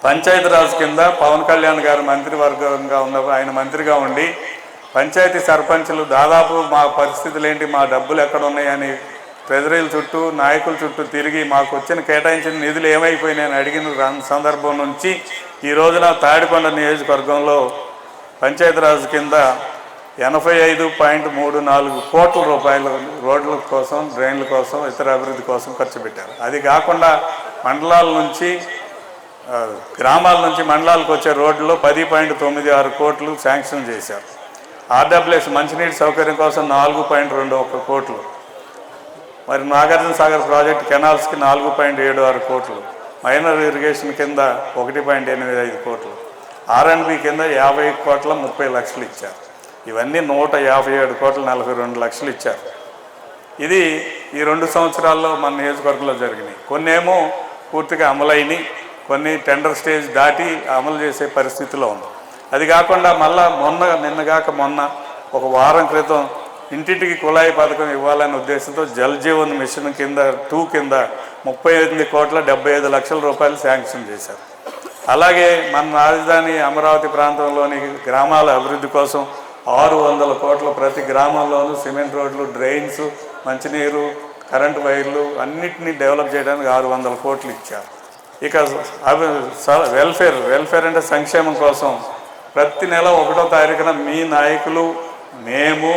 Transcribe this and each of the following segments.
పంచాయతీరాజ్ కింద పవన్ కళ్యాణ్ గారు మంత్రివర్గంగా ఉన్నప్పుడు ఆయన మంత్రిగా ఉండి పంచాయతీ సర్పంచులు దాదాపు మా పరిస్థితులు ఏంటి, మా డబ్బులు ఎక్కడ ఉన్నాయని ప్రజల చుట్టూ నాయకుల చుట్టూ తిరిగి మాకు వచ్చిన కేటాయించిన నిధులు ఏమైపోయినాయని అడిగిన సందర్భం నుంచి ఈ రోజున తాడికొండ నియోజకవర్గంలో పంచాయతీరాజ్ కింద 85.34 కోట్ల రూపాయలు రోడ్ల కోసం, డ్రైన్ల కోసం, ఇతర అభివృద్ధి కోసం ఖర్చు పెట్టారు. అది కాకుండా మండలాల నుంచి గ్రామాల నుంచి మండలాలకు వచ్చే రోడ్లలో 10.96 కోట్లు శాంక్షన్ చేశారు. ఆర్డబ్ల్యూఎస్ మంచినీటి సౌకర్యం కోసం 4.21 కోట్లు, మరి నాగార్జున సాగర్ ప్రాజెక్ట్ కెనాల్స్కి 4.76 కోట్లు, మైనర్ ఇరిగేషన్ కింద 1.85 కోట్లు, R&B కింద 50 కోట్ల 30 లక్షలు ఇచ్చారు. ఇవన్నీ 157 కోట్ల 42 లక్షలు ఇచ్చారు. ఇది ఈ 2 సంవత్సరాల్లో మన నియోజకవర్గంలో జరిగినాయి. కొన్ని ఏమో పూర్తిగా అమలైనవి, కొన్ని టెండర్ స్టేజ్ దాటి అమలు చేసే పరిస్థితిలో ఉంది. అది కాకుండా మళ్ళా నిన్నగాక మొన్న ఒక వారం క్రితం ఇంటింటికి కుళాయి పథకం ఇవ్వాలనే ఉద్దేశంతో జల్ జీవన్ మిషన్ కింద 2 కింద 38 కోట్ల 75 లక్షల రూపాయలు శాంక్షన్ చేశారు. అలాగే మన రాజధాని అమరావతి ప్రాంతంలోని గ్రామాల అభివృద్ధి కోసం 600 కోట్ల ప్రతి గ్రామంలోనూ సిమెంట్ రోడ్లు, డ్రైన్స్, మంచినీరు, కరెంటు వైర్లు అన్నిటినీ డెవలప్ చేయడానికి 600 కోట్లు ఇచ్చారు. ఇక వెల్ఫేర్ అంటే సంక్షేమం కోసం ప్రతి నెల 1వ తారీఖున మీ నాయకులు, మేము,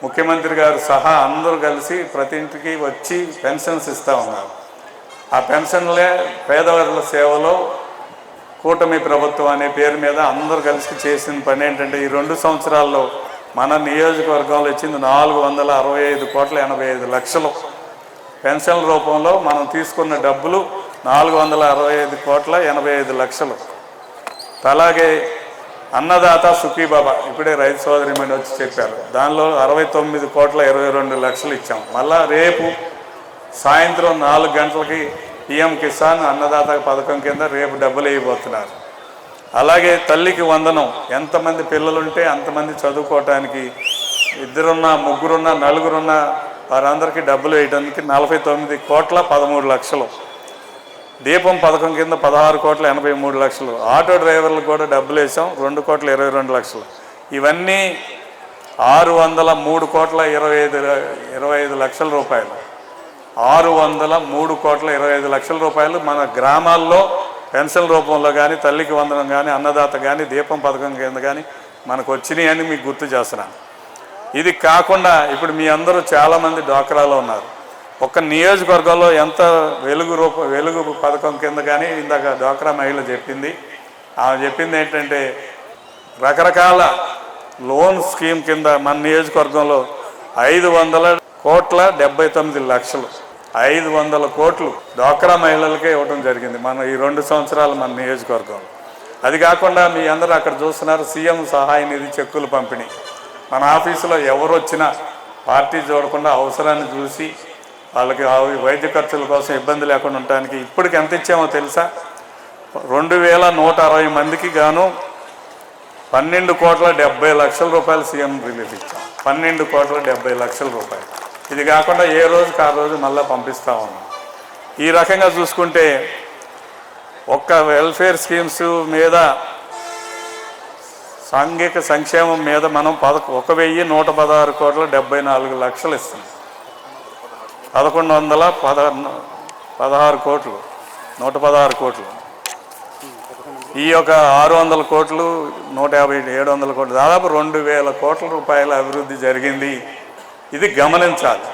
ముఖ్యమంత్రి గారు సహా అందరూ కలిసి ప్రతి ఇంటికి వచ్చి పెన్షన్స్ ఇస్తూ ఉన్నారు. ఆ పెన్షన్లే పేదవాళ్ళ సేవలో కూటమి ప్రభుత్వం అనే పేరు మీద అందరూ కలిసి చేసిన పని ఏంటంటే ఈ 2 సంవత్సరాల్లో మన నియోజకవర్గంలో ఇచ్చింది 465 కోట్ల 85 లక్షలు పెన్షన్ల రూపంలో. మనం తీసుకున్న డబ్బులు 465 కోట్ల 85 లక్షలు. అలాగే అన్నదాత సుఖీబాబా ఇప్పుడే రైతు సోదరిమణి వచ్చి చెప్పారు, దానిలో 69 కోట్ల 22 లక్షలు ఇచ్చాం. మళ్ళా రేపు సాయంత్రం 4 గంటలకి PM కిసాన్ అన్నదాత పథకం కింద రేపు డబ్బులు వేయబోతున్నారు. అలాగే తల్లికి వందనం, ఎంతమంది పిల్లలుంటే అంతమంది చదువుకోవటానికి, 2 3 4 వారందరికీ డబ్బులు వేయడానికి 49 కోట్ల 13 లక్షలు. దీపం పథకం కింద 16 కోట్ల 83 లక్షలు. ఆటో డ్రైవర్లకు కూడా డబ్బులు వేసాం, 2 కోట్ల 22 లక్షలు. ఇవన్నీ 603 కోట్ల 25 లక్షల రూపాయలు. 603 కోట్ల 25 లక్షల రూపాయలు మన గ్రామాల్లో పెన్షన్ రూపంలో కానీ, తల్లికి వందనం కానీ, అన్నదాత కానీ, దీపం పథకం కింద కానీ మనకు వచ్చినాయి అని మీకు గుర్తు చేస్తున్నాను. ఇది కాకుండా ఇప్పుడు మీ అందరూ చాలామంది డ్వాక్రాలో ఉన్నారు. ఒక్క నియోజకవర్గంలో ఎంత వెలుగు పథకం కింద కానీ ఇందాక డ్వాక్రా మహిళ చెప్పింది, ఆమె చెప్పింది ఏంటంటే రకరకాల లోన్ స్కీమ్ కింద మన నియోజకవర్గంలో 500 కోట్ల 79 లక్షలు, 500 కోట్లు డ్వాక్రా మహిళలకే ఇవ్వడం జరిగింది మన ఈ 2 సంవత్సరాలు మన నియోజకవర్గంలో. అది కాకుండా మీ అందరూ అక్కడ చూస్తున్నారు సీఎం సహాయ నిధి చెక్కులు పంపిణీ. మన ఆఫీసులో ఎవరు వచ్చినా పార్టీ చూడకుండా అవసరాన్ని చూసి వాళ్ళకి వైద్య ఖర్చుల కోసం ఇబ్బంది లేకుండా ఉండటానికి ఇప్పటికి ఎంత ఇచ్చామో తెలుసా? 2160 మందికి గాను 12 కోట్ల 70 లక్షల రూపాయలు సీఎం రిలీఫ్ ఇచ్చాం. 12 కోట్ల 70 లక్షల రూపాయలు. ఇది కాకుండా ఏ రోజుకి ఆ రోజు మళ్ళీ పంపిస్తూ ఉన్నాం. ఈ రకంగా చూసుకుంటే ఒక్క వెల్ఫేర్ స్కీమ్స్ మీద, సాంఘిక సంక్షేమం మీద మనం 1116 కోట్ల 74 లక్షలు ఇస్తున్నాం. 1116 కోట్లు, 116 కోట్లు. ఈ యొక్క 600 కోట్లు, 150, 700 కోట్లు, దాదాపు 2000 కోట్ల రూపాయల అభివృద్ధి జరిగింది. ఇది గమనించాలి.